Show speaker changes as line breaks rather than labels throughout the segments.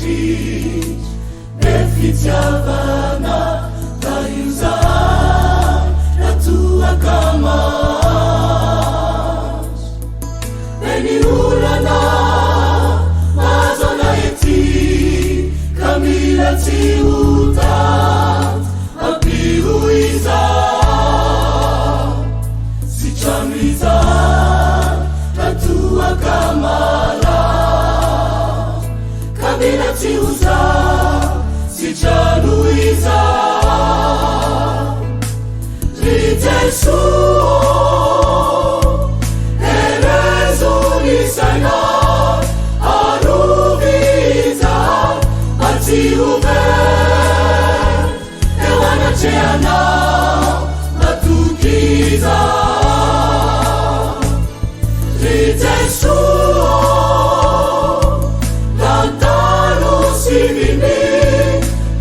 retrici e fitiavana taiuza la tua kamas beni ulana mazona eti kamila tiuta apiuiza sichamiza la tua kamala kamila tiuza sichaluiza Ritesuo erezulisana aruviza atiuve ewanacheana matukiza Ritesuo lantano sivini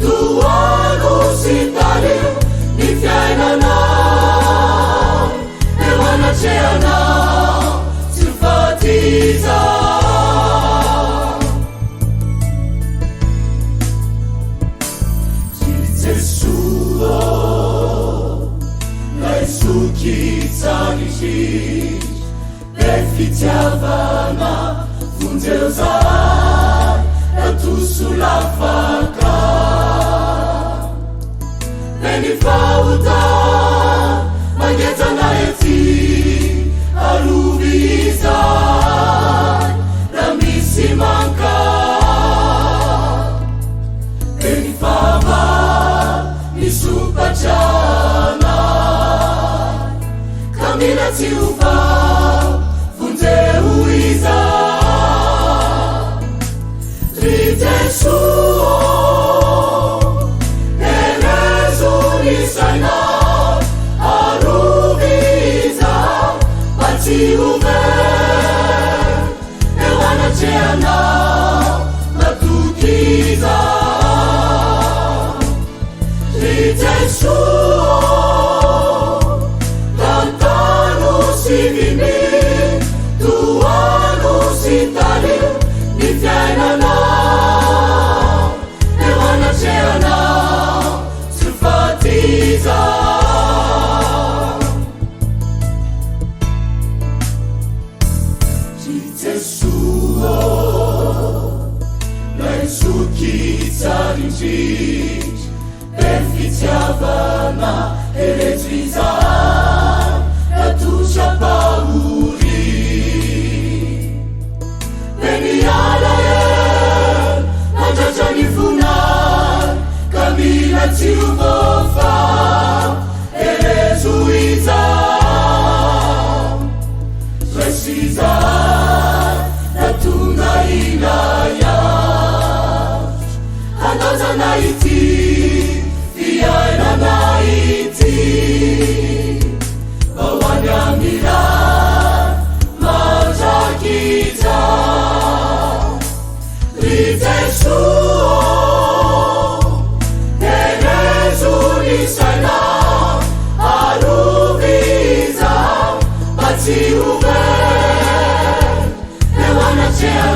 tuano sitali nifyainana ewanacheana sifatiza Jitesuo laisukitsanishi efitiavana funzeuza latusulafaka benifauta mageta naeti aruviza ramisimanka benifama nisupachana kamila tiupa funzeuiza Ritesuo erezulisana aruviza atiuve ewanacheana matukiza Ritesuo lantano sivini tuano sitali nifyainana ewanacheana sifatiza Jitesuo laisukitsanishi efitiavana eretriza latushapauri benialaye najachanifuna kamila tiuvofa erezuiza resiza latuna ilaya handoza naiti fiaina naiti bawanyamila majakita Ritesuo erezulisana aruviza atiuve ewanacheana